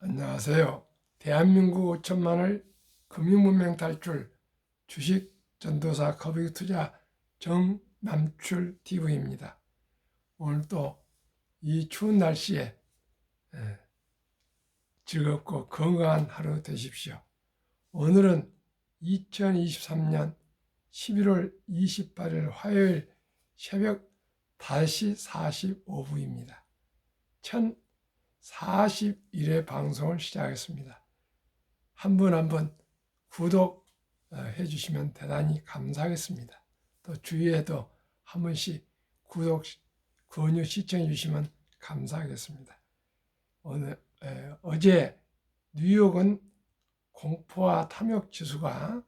안녕하세요. 대한민국 5천만을 금융문명 탈출 주식 전도사 커브익 투자 정남출 TV입니다. 오늘 또 이 추운 날씨에 즐겁고 건강한 하루 되십시오. 오늘은 2023년 11월 28일 화요일 새벽 5시 45분입니다. 1041회 방송을 시작하겠습니다. 한 분 한 분 구독해 주시면 대단히 감사하겠습니다. 또 주위에도 한 번씩 구독, 권유 시청해 주시면 감사하겠습니다. 어제 뉴욕은 공포와 탐욕 지수가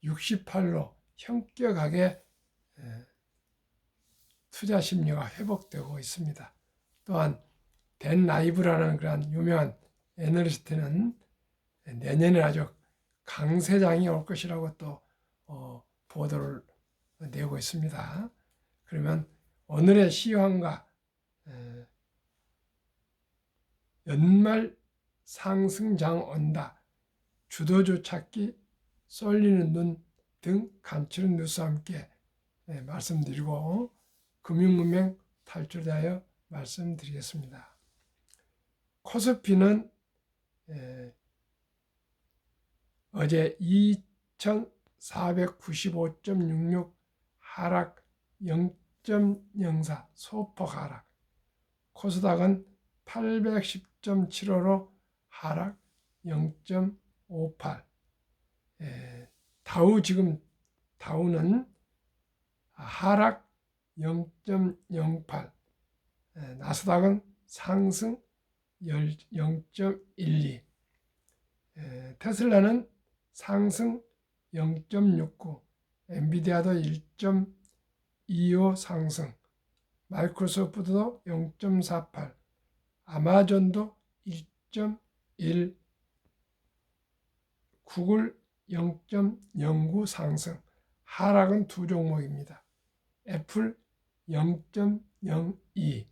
68로 현격하게 투자 심리가 회복되고 있습니다. 또한 댄 라이브라는 그런 유명한 애널리스트는 내년에 아주 강세장이 올 것이라고 또 보도를 내고 있습니다. 그러면 오늘의 시황과 연말 상승장 온다, 주도주 찾기, 쏠리는 눈 등 간추린 뉴스와 함께 말씀드리고 금융문명 탈출에 대하여 말씀드리겠습니다. 코스피는 어제 2495.66 하락 0.04 소폭 하락, 코스닥은 810.75로 하락 0.58, 다우는 하락 0.08, 나스닥은 상승 0.12, 테슬라는 상승 0.69, 엔비디아도 1.25 상승, 마이크로소프트도 0.48, 아마존도 1.1, 구글 0.09 상승, 하락은 두 종목입니다. 애플 0.02,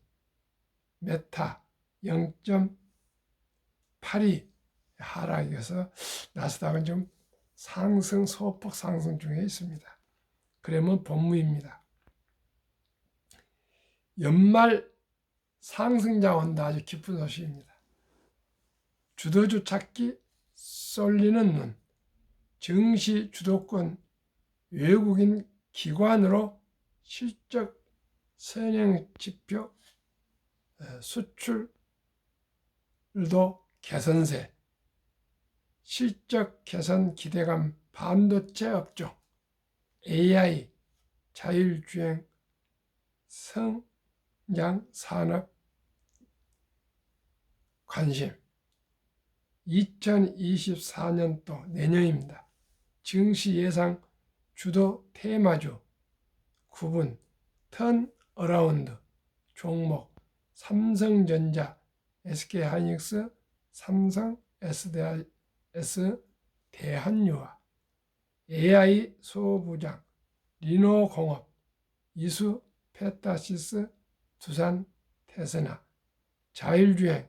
메타 0.82 하락이어서 나스닥은 좀 소폭 상승 중에 있습니다. 그러면 본문입니다. 연말 상승장 온다, 아주 기쁜 소식입니다. 주도주 찾기, 쏠리는 눈, 증시 주도권 외국인 기관으로 실적 선행 지표, 수출도 개선세, 실적 개선 기대감, 반도체 업종, AI, 자율주행, 성장 산업 관심, 2024년도 내년입니다. 증시 예상 주도 테마주 구분, 턴 어라운드 종목, 삼성전자, SK하이닉스, 삼성, SDS, 대한유화, AI 소부장, 리노공업, 이수, 페타시스, 두산, 테스나, 자율주행,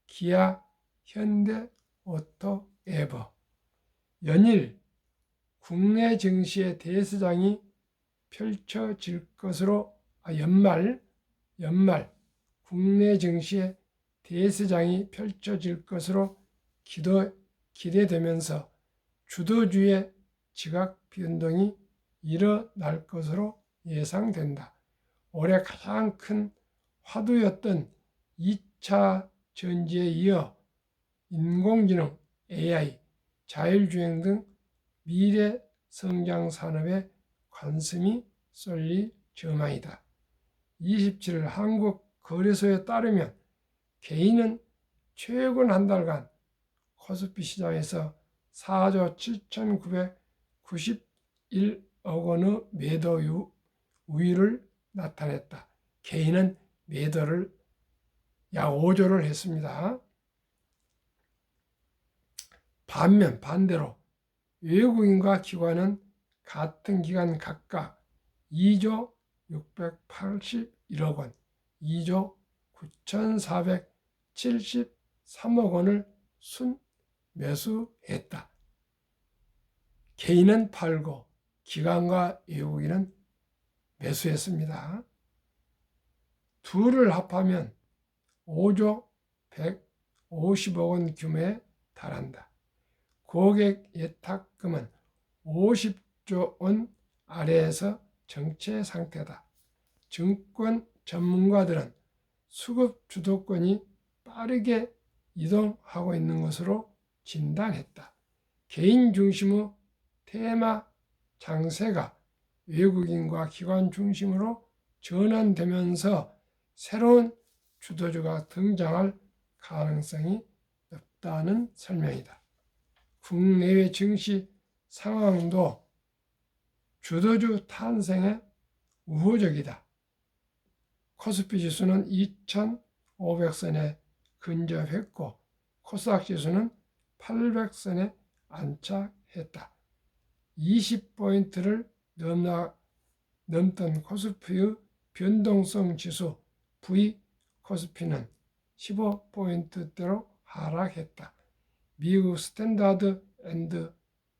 기아, 현대, 오토, 에버. 연일 국내 증시의 대세장이 펼쳐질 것으로, 연말 국내 증시의 대세장이 펼쳐질 것으로 기대되면서 주도주의 지각 변동이 일어날 것으로 예상된다. 올해 가장 큰 화두였던 2차 전지에 이어 인공지능, AI, 자율주행 등 미래 성장 산업에 관심이 쏠릴 전망이다. 27일 한국거래소에 따르면 개인은 최근 한 달간 코스피 시장에서 4조 7,991억 원의 매도 우위를 나타냈다. 개인은 매도를 약 5조를 했습니다. 반대로 외국인과 기관은 같은 기간 각각 2조 681억 원, 2조 9,473억 원을 순매수했다. 개인은 팔고 기관과 외국인은 매수했습니다. 둘을 합하면 5조 150억 원 규모에 달한다. 고객 예탁금은 50조 원 아래에서 정체 상태다. 증권 전문가들은 수급 주도권이 빠르게 이동하고 있는 것으로 진단했다. 개인 중심의 테마 장세가 외국인과 기관 중심으로 전환되면서 새로운 주도주가 등장할 가능성이 높다는 설명이다. 국내외 증시 상황도 주도주 탄생에 우호적이다. 코스피 지수는 2,500선에 근접했고 코스닥 지수는 800선에 안착했다. 20포인트를 넘던 코스피의 변동성 지수 V 코스피는 15포인트대로 하락했다. 미국 스탠다드 앤드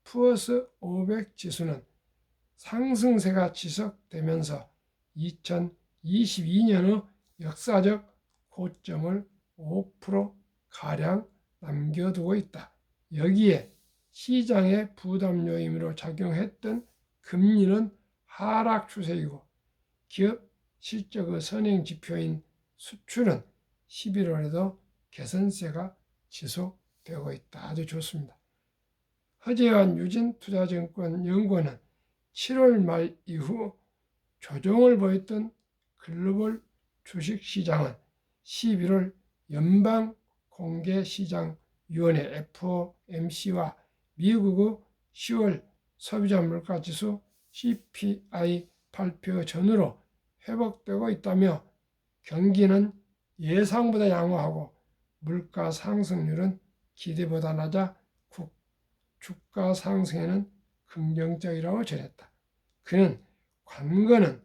푸어스 500 지수는 상승세가 지속되면서 2022년의 역사적 고점을 5%가량 남겨두고 있다. 여기에 시장의 부담 요인으로 작용했던 금리는 하락 추세이고 기업 실적의 선행 지표인 수출은 11월에도 개선세가 지속되고 있다. 아주 좋습니다. 허재환 유진투자증권 연구원은 7월 말 이후 조정을 보였던 글로벌 주식시장은 11월 연방공개시장위원회 FOMC와 미국의 10월 소비자 물가지수 CPI 발표 전후로 회복되고 있다며 경기는 예상보다 양호하고 물가 상승률은 기대보다 낮아 주가 상승에는 긍정적이라고 전했다. 그는 관건은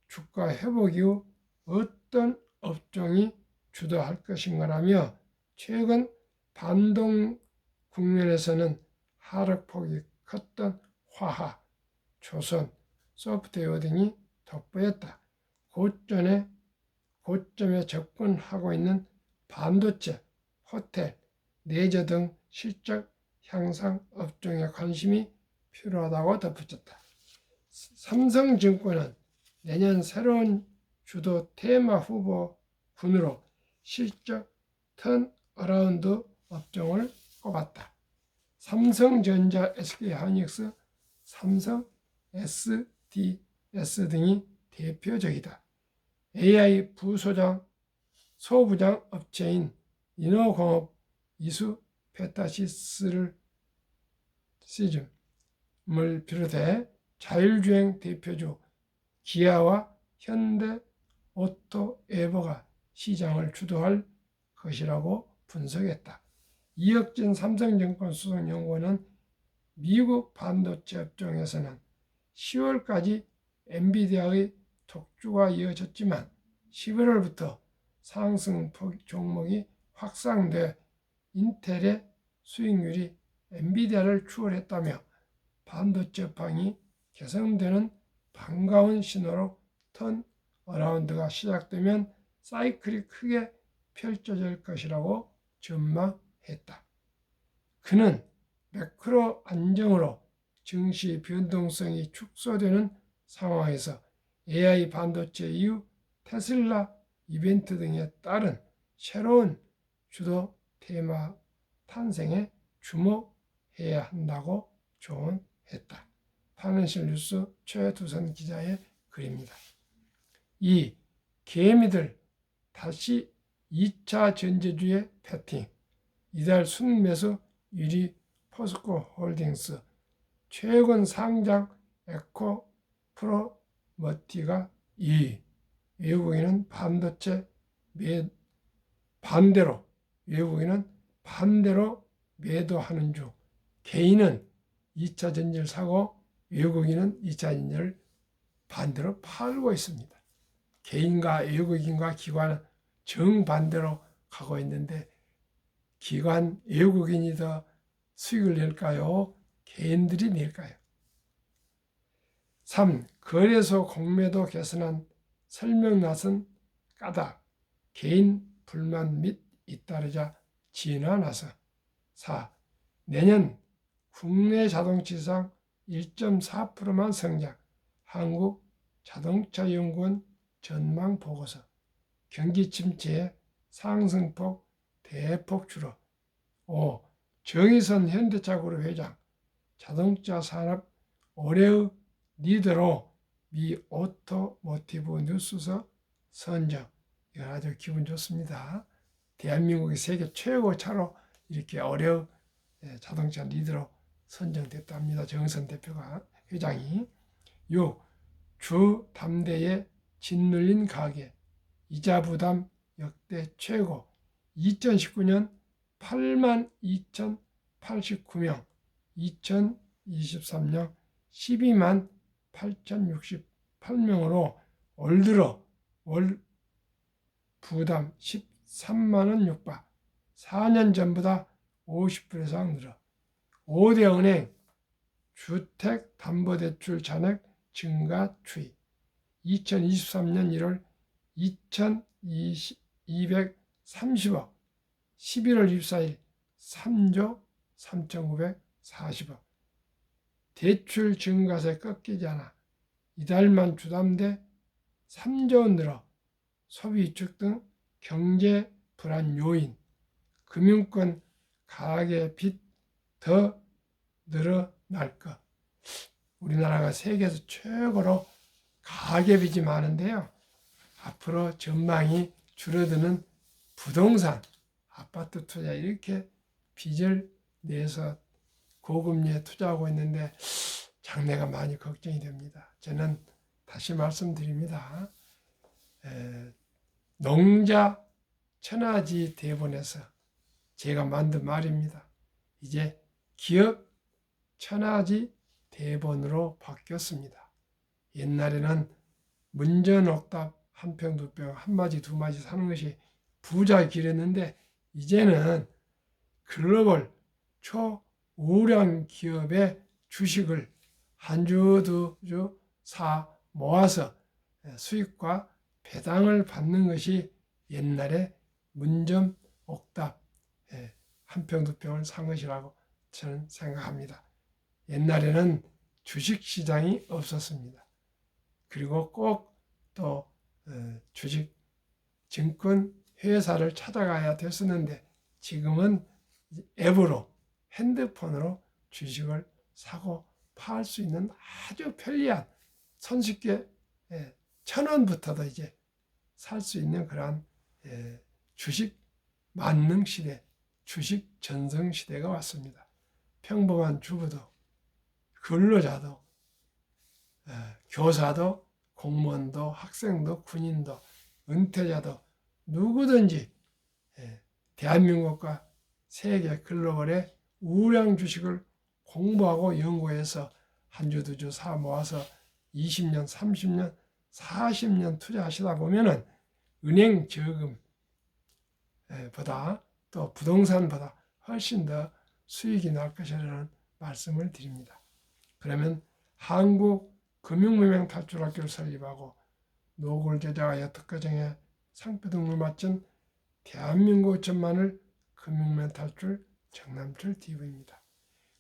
주가 회복 이후 어떤 업종이 주도할 것인가라며 최근 반동 국면에서는 하락폭이 컸던 화학, 조선, 소프트웨어 등이 돋보였다. 고점에 접근하고 있는 반도체, 호텔, 레저 등 실적 향상 업종에 관심이 필요하다고 덧붙였다. 삼성증권은 내년 새로운 주도 테마 후보군으로 실적 턴어라운드 업종을 꼽았다. 삼성전자, SK하이닉스, 삼성 SDS 등이 대표적이다. AI 소부장 업체인 인노공업 이수 페타시스를 시즘을 비롯해 자율주행 대표주 기아와 현대오토에버가 시장을 주도할 것이라고 분석했다. 이혁진 삼성증권 수석연구원은 미국 반도체 업종에서는 10월까지 엔비디아의 독주가 이어졌지만 11월부터 상승 종목이 확산돼 인텔의 수익률이 엔비디아를 추월했다며 반도체 업황이 개선되는 반가운 신호로 턴어라운드가 시작되면 사이클이 크게 펼쳐질 것이라고 전망했다. 그는 매크로 안정으로 증시 변동성이 축소되는 상황에서 AI 반도체 이후 테슬라 이벤트 등에 따른 새로운 주도 테마 탄생에 주목해야 한다고 조언했다. 파이낸셜 뉴스 최두선 기자의 글입니다. 2. 개미들 다시 2차 전제주의 패팅. 이달 순매수 1위 포스코 홀딩스. 최근 상장 에코 프로머티가 2위. 외국인은 반대로 매도하는 중. 개인은 2차 전지를 사고 외국인은 2차 전지를 반대로 팔고 있습니다. 개인과 외국인과 기관은 정반대로 가고 있는데 기관 외국인이 더 수익을 낼까요? 개인들이 낼까요? 3. 거래소 공매도 개선안 설명 나선 까닭 개인 불만 및 잇따르자 진화나서 4. 내년 국내 자동차 시장 1.4%만 성장 한국자동차연구원 전망 보고서 경기 침체의 상승폭 대폭 줄어 5. 정의선 현대차그룹 회장 자동차 산업 올해의 리더로 미 오토모티브 뉴스서 선정. 이건 아주 기분 좋습니다. 대한민국이 세계 최고 차로 이렇게 올해의 자동차 리더로 선정됐답니다. 정의선 대표가 회장이. 6. 주 담대에 짓눌린 가계 이자 부담 역대 최고 2019년 82,089명 2023년 12만 8,068명으로 올 들어 월 부담 13만원 육박 4년 전보다 50% 이상 늘어 5대 은행 주택담보대출 잔액 증가 추이 2023년 1월 2,230억 11월 24일 3조 3,940억 대출 증가세 꺾이지 않아 이달만 주담대 3조 원 늘어 소비 위축 등 경제 불안 요인 금융권 가계 빚 더 늘어날 것. 우리나라가 세계에서 최고로 가계빚이 많은데요. 앞으로 전망이 줄어드는 부동산, 아파트 투자 이렇게 빚을 내서 고금리에 투자하고 있는데 장래가 많이 걱정이 됩니다. 저는 다시 말씀드립니다. 농자 천하지 대본에서 제가 만든 말입니다. 이제 기업 천하지 대본으로 바뀌었습니다. 옛날에는 문전옥답 한 평 두 평 한 마디 두 마디 사는 것이 부자의 길이었는데 이제는 글로벌 초우량 기업의 주식을 한 주 두 주 사 모아서 수익과 배당을 받는 것이 옛날에 문전옥답 한 평 두 평을 산 것이라고 저는 생각합니다. 옛날에는 주식시장이 없었습니다. 그리고 꼭 또 주식 증권 회사를 찾아가야 됐었는데 지금은 앱으로 핸드폰으로 주식을 사고 팔 수 있는 아주 편리한 손쉽게 1,000원부터도 이제 살 수 있는 그러한 주식 만능 시대, 주식 전성 시대가 왔습니다. 평범한 주부도 근로자도 교사도 공무원도 학생도 군인도 은퇴자도 누구든지 대한민국과 세계 글로벌의 우량 주식을 공부하고 연구해서 한 주 두 주 사 모아서 20년, 30년, 40년 투자하시다 보면은 은행 저금보다 또 부동산보다 훨씬 더 수익이 날 것이라는 말씀을 드립니다. 그러면 한국금융문맹탈출학교를 설립하고 노골 제작하여 특허정에 상표 등을 마친 대한민국 천만을 금융문맹탈출 정남철 TV입니다.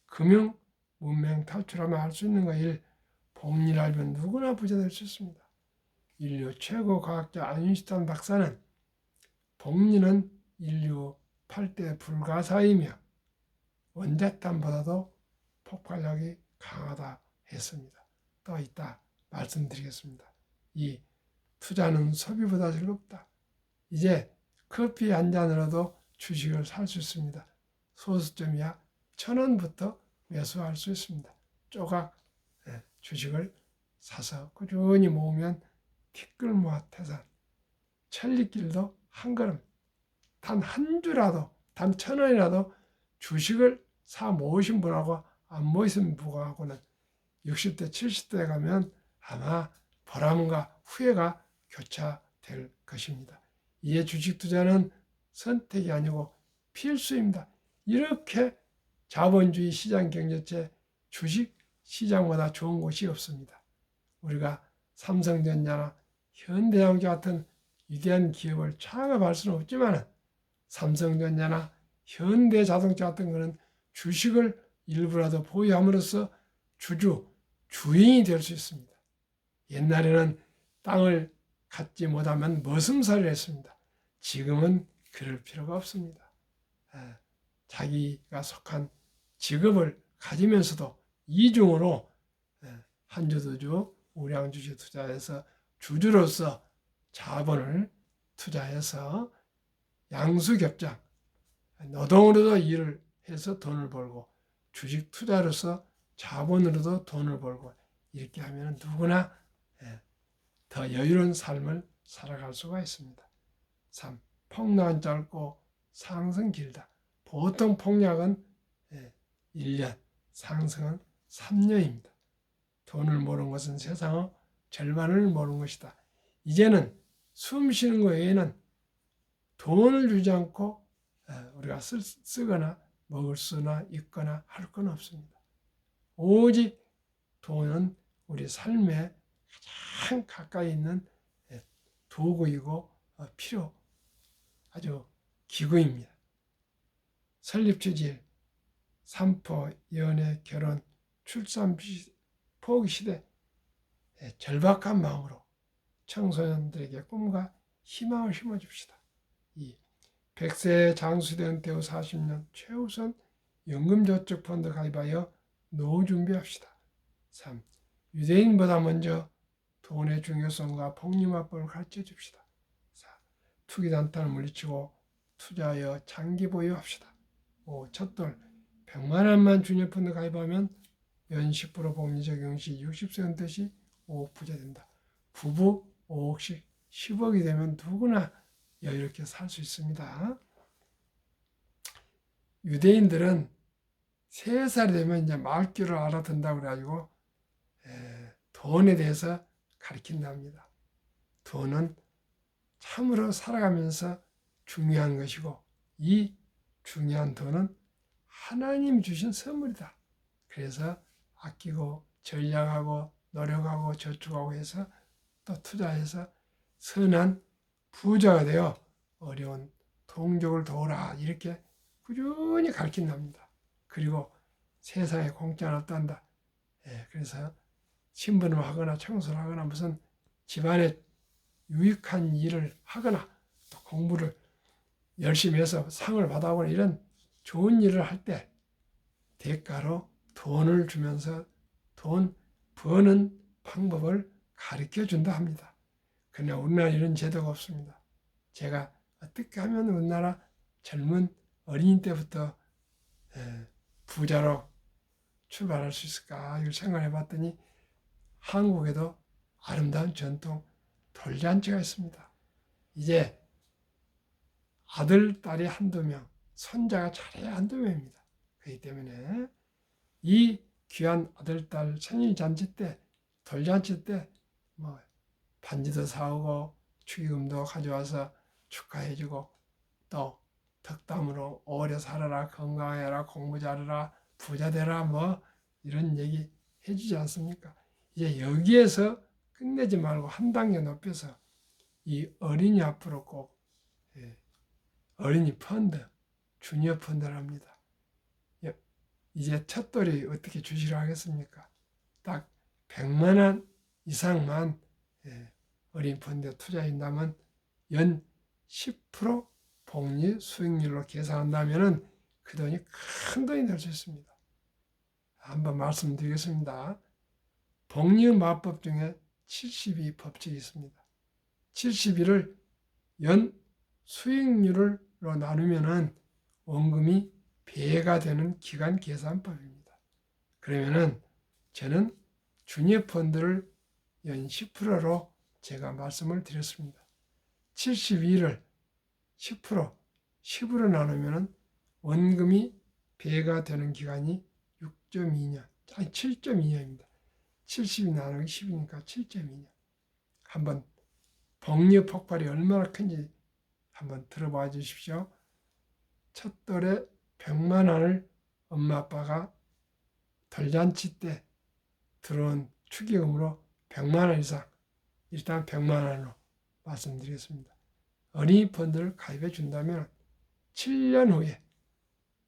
금융문맹탈출하면 할 수 있는 거 1. 복리를 알면 누구나 부자 될 수 있습니다. 인류 최고 과학자 아인슈타인 박사는 복리는 인류 8대 불가사이며 원자탄보다도 폭발력이 강하다 했습니다. 또 이따 말씀드리겠습니다. 2. 투자는 소비보다 즐겁다. 이제 커피 한 잔으로도 주식을 살 수 있습니다. 소수점이야 1,000원부터 매수할 수 있습니다. 조각 주식을 사서 꾸준히 모으면 티끌 모아 태산 천리길도 한 걸음 단 한 주라도 단 1,000원이라도 주식을 사 모으신 분하고 안 모이신 분하고는 60대 70대에 가면 아마 보람과 후회가 교차될 것입니다. 이에 주식 투자는 선택이 아니고 필수입니다. 이렇게 자본주의 시장 경제체 주식 시장보다 좋은 곳이 없습니다. 우리가 삼성전자나 현대자동차 같은 위대한 기업을 창업할 수는 없지만 삼성전자나 현대자동차 같은 것은 주식을 일부라도 보유함으로써 주인이 될 수 있습니다. 옛날에는 땅을 갖지 못하면 머슴살이를 했습니다. 지금은 그럴 필요가 없습니다. 자기가 속한 직업을 가지면서도 이중으로 한주두주 우량주식 투자해서 주주로서 자본을 투자해서 양수겹장 노동으로도 일을 해서 돈을 벌고 주식 투자로서 자본으로도 돈을 벌고 이렇게 하면 누구나 더 여유로운 삶을 살아갈 수가 있습니다. 3. 폭락은 짧고 상승은 길다. 보통 폭락은 1년, 상승은 3년입니다. 돈을 모르는 것은 세상의 절반을 모르는 것이다. 이제는 숨 쉬는 것 외에는 돈을 주지 않고 우리가 쓰거나 먹을 수나 입거나 할 건 없습니다. 오직 돈은 우리 삶에 가장 가까이 있는 도구이고 필요 아주 기구입니다. 설립주질, 산포, 연애, 결혼, 출산, 포기 시대 절박한 마음으로 청소년들에게 꿈과 희망을 심어줍시다. 2. 100세 장수된 때후 40년 최우선 연금저축펀드 가입하여 노후 준비합시다. 3. 유대인보다 먼저 돈의 중요성과 복리마법을 가르쳐 줍시다. 4. 투기단탄을 물리치고 투자하여 장기 보유합시다. 5. 첫돌 100만 원만 주니어펀드 가입하면 연 10% 복리 적용 시 60세 은퇴시 5억 부자 된다. 부부 5억씩 10억이 되면 누구나 여유롭게 살 수 있습니다. 유대인들은 3살이 되면 이제 말귀를 알아듣는다고 그래가지고 돈에 대해서 가르친답니다. 돈은 참으로 살아가면서 중요한 것이고 이 중요한 돈은 하나님 주신 선물이다. 그래서 아끼고 전략하고 노력하고 저축하고 해서 또 투자해서 선한 부자가 되어 어려운 동족을 도우라 이렇게 꾸준히 가르친답니다. 그리고 세상에 공짜는 없단다. 그래서 신분을 하거나 청소를 하거나 무슨 집안에 유익한 일을 하거나 또 공부를 열심히 해서 상을 받아오거나 이런 좋은 일을 할 때 대가로 돈을 주면서 돈 버는 방법을 가르쳐 준다 합니다. 그러나 우리나라 이런 제도가 없습니다. 제가 어떻게 하면 우리나라 젊은 어린이 때부터 부자로 출발할 수 있을까 이걸 생각해 봤더니 한국에도 아름다운 전통 돌잔치가 있습니다. 이제 아들, 딸이 한두 명, 손자가 잘해야 한두 명입니다. 그렇기 때문에 이 귀한 아들, 딸 생일 잔치 때, 돌잔치 때 뭐 반지도 사오고 축의금도 가져와서 축하해주고 또 덕담으로 오래 살아라, 건강해라, 공부 잘해라, 부자 되라 뭐 이런 얘기 해주지 않습니까? 이제 여기에서 끝내지 말고 한 단계 높여서 이 어린이 앞으로 꼭 어린이 펀드, 주니어 펀드를 합니다. 이제 첫돌이 어떻게 주식을 하겠습니까? 딱 100만 원 이상만 어린이 펀드에 투자한다면 연 10% 복리 수익률로 계산한다면 그 돈이 큰 돈이 될 수 있습니다. 한번 말씀드리겠습니다. 복리 마법 중에 72 법칙이 있습니다. 72를 연 수익률로 나누면 원금이 배가 되는 기간 계산법입니다. 그러면은 저는 주니어 펀드를 연 10%로 제가 말씀을 드렸습니다. 72를 10%, 10으로 나누면 원금이 배가 되는 기간이 6.2년, 아니 7.2년입니다. 70이 나누기 10이니까 7.2년. 한번 복리 폭발이 얼마나 큰지 한번 들어봐 주십시오. 첫 돌에 100만 원을 엄마 아빠가 돌잔치 때 들어온 축의금으로 100만 원 이상, 일단 100만 원으로 말씀드리겠습니다. 어린이 펀드를 가입해 준다면 7년 후에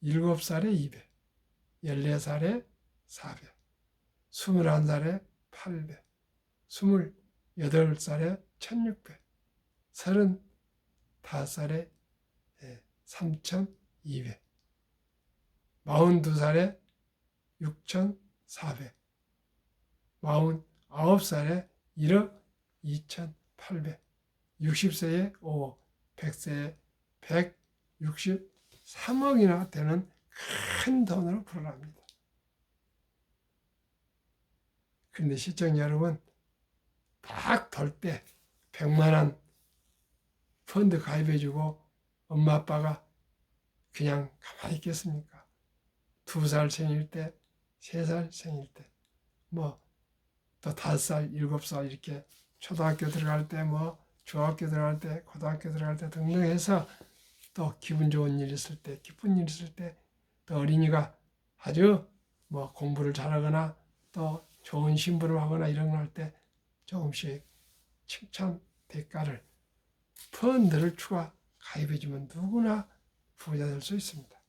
7살에 200, 14살에 400, 21살에 800, 28살에 1600, 35살에 3200, 42살에 6400, 49살에 1억 2800, 60세에 5억, 100세에 163억이나 되는 큰 돈으로 불어납니다. 그런데 시청자 여러분, 딱 돌 때 100만 원 펀드 가입해주고 엄마 아빠가 그냥 가만히 있겠습니까? 2살 생일 때, 3살 생일 때, 또 5살, 7살 이렇게 초등학교 들어갈 때, 중학교 들어갈 때, 고등학교 들어갈 때 등등 해서 또 기분 좋은 일 있을 때, 기쁜 일 있을 때, 또 어린이가 아주 공부를 잘하거나 또 좋은 신부를 하거나 이런 걸 할 때 조금씩 칭찬 대가를 펀드를 추가 가입해주면 누구나 부자 될 수 있습니다.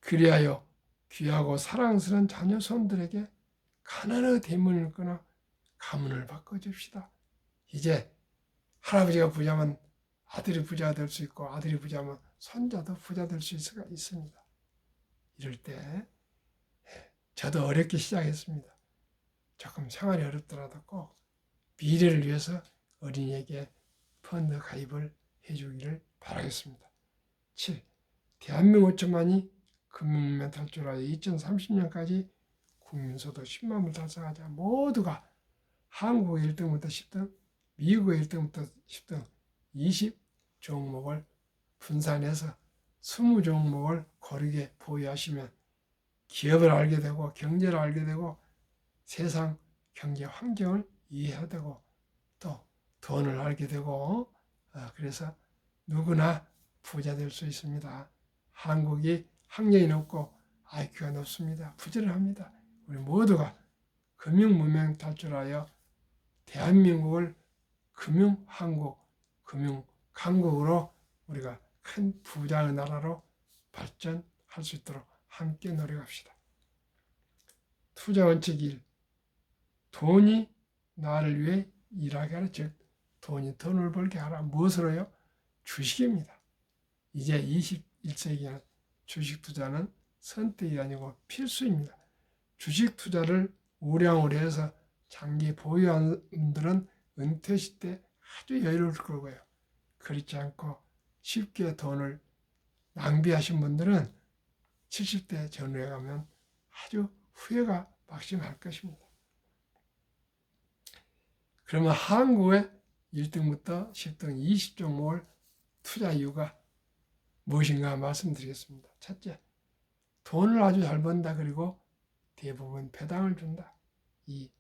그리하여 귀하고 사랑스러운 자녀 손들에게 가난의 대문을 끊어 가문을 바꿔줍시다. 이제 할아버지가 부자면 아들이 부자가 될 수 있고 아들이 부자면 손자도 부자 될 수 있습니다. 이럴 때 저도 어렵게 시작했습니다. 조금 생활이 어렵더라도 꼭 미래를 위해서 어린이에게 펀드 가입을 해주기를 바라겠습니다. 7. 대한민국 5천만이 금융문명 탈출하여 2030년까지 국민소득 10만 불 달성하자. 모두가 한국의 1등부터 10등, 미국의 1등부터 10등 20 종목을 분산해서 20 종목을 고르게 보유하시면 기업을 알게 되고 경제를 알게 되고 세상 경제 환경을 이해하게 되고 또 돈을 알게 되고 그래서 누구나 부자 될 수 있습니다. 한국이 학력이 높고 IQ가 높습니다. 부지런합니다. 우리 모두가 금융문명 탈출하여 대한민국을 금융왕국, 금융강국으로 우리가 큰 부자의 나라로 발전할 수 있도록 함께 노력합시다. 투자 원칙 1. 돈이 나를 위해 일하게 하라. 즉 돈이 돈을 벌게 하라. 무엇으로요? 주식입니다. 이제 21세기에는 주식 투자는 선택이 아니고 필수입니다. 주식 투자를 우량으로 해서 장기 보유한 분들은 은퇴시 때 아주 여유로울 거고요. 그렇지 않고 쉽게 돈을 낭비하신 분들은 70대 전후에 가면 아주 후회가 막심할 것입니다. 그러면 한국의 1등부터 10등 20종목을 투자 이유가 무엇인가 말씀드리겠습니다. 첫째, 돈을 아주 잘 번다. 그리고 대부분 배당을 준다. 2.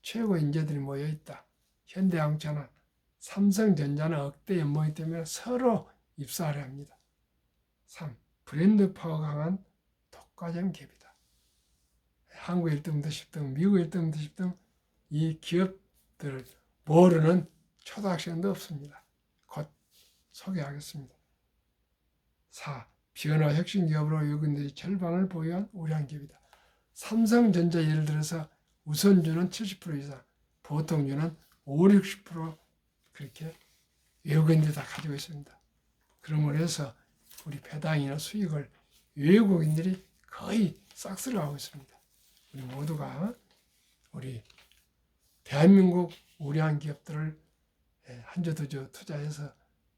최고 인재들이 모여있다. 현대항공나 삼성전자는 억대 연봉이 때문에 서로 입사를 합니다. 3. 브랜드 파워가 강한 독과점 기업이다. 한국 1등부터 10등, 미국 1등부터 10등 이 기업들을 모르는 초등학생도 없습니다. 곧 소개하겠습니다. 4. 변화 혁신 기업으로 외국인들이 절반을 보유한 우량 기업이다. 삼성전자 예를 들어서 우선주는 70% 이상, 보통주는 50-60% 그렇게 외국인들이 다 가지고 있습니다. 그러므로 해서 우리 배당이나 수익을 외국인들이 거의 싹쓸이 하고 있습니다. 우리 모두가 우리 대한민국 우량 기업들을 한 주 두 주 투자해서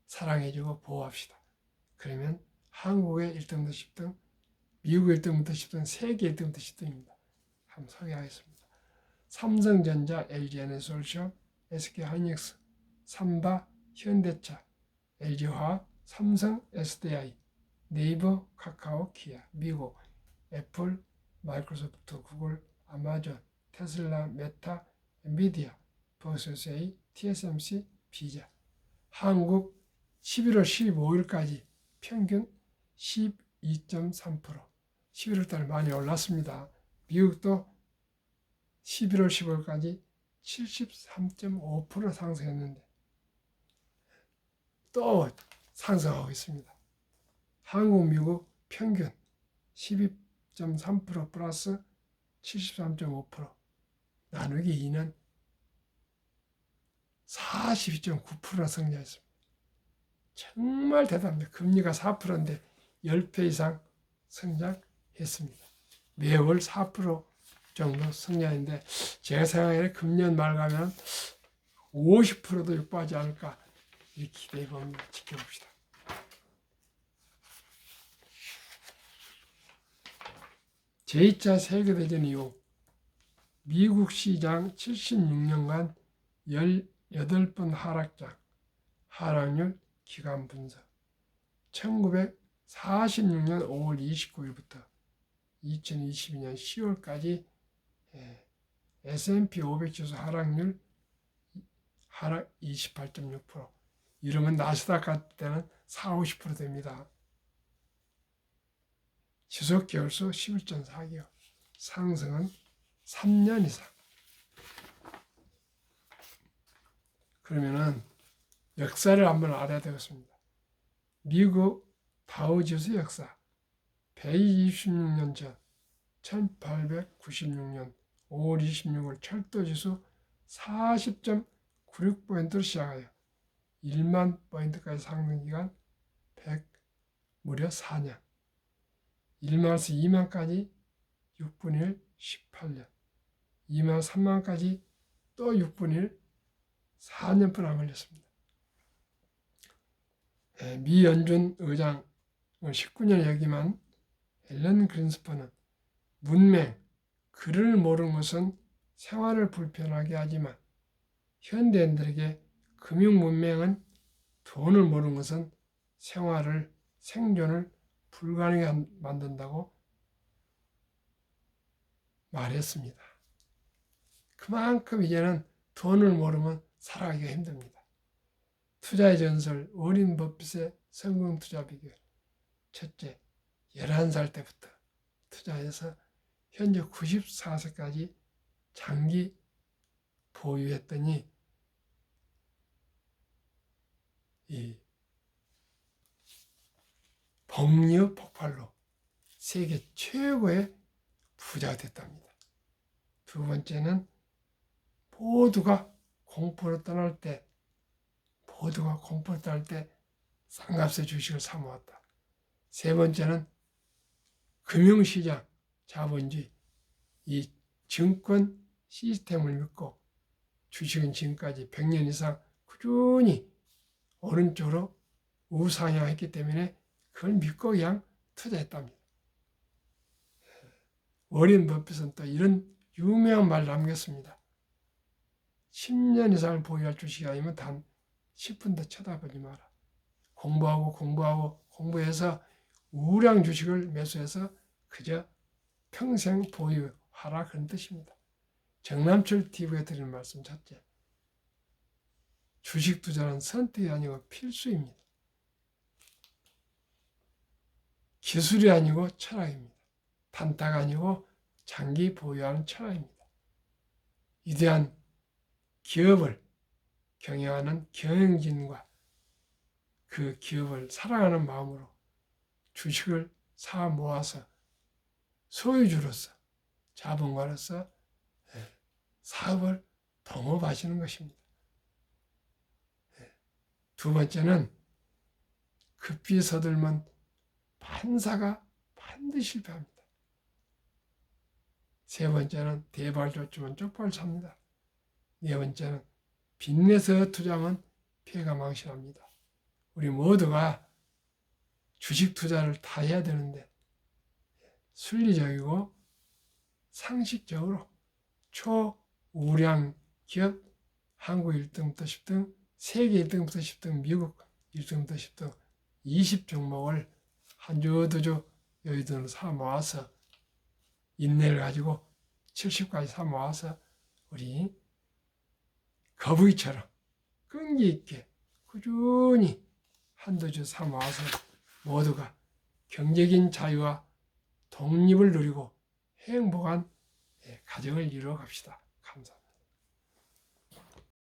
사랑해주고 보호합시다. 그러면 한국의 1등부터 10등, 미국 1등부터 10등, 세계 1등부터 10등입니다. 한번 소개하겠습니다. 삼성전자, LG에너지솔루션, SK하이닉스, 삼바, 현대차, LG화학, 삼성, SDI, 네이버, 카카오, 기아, 미국, 애플, 마이크로소프트, 구글, 아마존, 테슬라, 메타, 엔비디아, 버스SA, TSMC, 비자. 한국 11월 15일까지 평균 12.3%. 11월 달 많이 올랐습니다. 미국도 11월, 10월까지 73.5% 상승했는데 또 상승하고 있습니다. 한국, 미국 평균 12.3% 플러스 73.5%. 나누기 2는 42.9%나 성장했습니다. 정말 대단합니다. 금리가 4%인데 10배 이상 성장했습니다. 매월 4% 정도 성장인데 제가 생각에 금년 말 가면 50%도 육박하지 않을까 이렇게 기대해 봅니다. 지켜봅시다. 제2차 세계대전 이후 미국 시장 76년간 18번 하락률 기간 분석. 1946년 5월 29일부터 2022년 10월까지 S&P 500 지수 하락 28.6%. 이러면 나스닥 같을 때는 40~50% 됩니다. 지속 개월수 11.4개월. 상승은 3년 이상. 그러면은 역사를 한번 알아야 되겠습니다. 미국 다우지수 역사 126년 전 1896년 5월 26일 철도지수 40.96포인트로 시작하여 1만 포인트까지 상승기간 무려 4년. 1만에서 2만까지 6분의 1, 18년. 2만 3만까지 또 6분의 1, 4년뿐 안 걸렸습니다. 미 연준 의장을 19년 여기만 앨런 그린스펀은 문맹, 글을 모르는 것은 생활을 불편하게 하지만 현대인들에게 금융 문맹은 돈을 모르는 것은 생존을 불가능하게 만든다고 말했습니다. 그만큼 이제는 돈을 모르면 살아가기가 힘듭니다. 투자의 전설, 워렌 버핏의 성공 투자 비결. 첫째, 11살 때부터 투자해서 현재 94세까지 장기 보유했더니 이 복리 폭발로 세계 최고의 부자가 됐답니다. 두 번째는 모두가 공포로 떠날 때 싼값의 주식을 사 모았다. 세 번째는 금융시장, 자본주의, 이 증권 시스템을 믿고 주식은 지금까지 100년 이상 꾸준히 오른쪽으로 우상향했기 때문에 그걸 믿고 그냥 투자했답니다. 워렌 버핏은 또 이런 유명한 말을 남겼습니다. 10년 이상을 보유할 주식이 아니면 단 10분도 쳐다보지 마라. 공부해서 우량 주식을 매수해서 그저 평생 보유하라 그런 뜻입니다. 정남철 TV에 드리는 말씀 첫째. 주식 투자는 선택이 아니고 필수입니다. 기술이 아니고 철학입니다. 단타가 아니고 장기 보유하는 철학입니다. 위대한 기업을 경영하는 경영진과 그 기업을 사랑하는 마음으로 주식을 사 모아서 소유주로서 자본가로서 사업을 동업하시는 것입니다. 두 번째는 급히 서들면 판사가 반드시 실패합니다. 세 번째는 대발 쫓으면 쪽발 찹니다. 네 번째는 빚내서 투자하면 피해가 망신합니다. 우리 모두가 주식 투자를 다 해야 되는데 순리적이고 상식적으로 초우량 기업 한국 1등부터 10등, 세계 1등부터 10등, 미국 1등부터 10등 20종목을 한 주, 두 주 여유돈을 사 모아서 인내를 가지고 70까지 사 모아서 우리 거북이처럼 끈기 있게 꾸준히 한두 주 사 모아서 모두가 경제적인 자유와 독립을 누리고 행복한 가정을 이루어 갑시다. 감사합니다.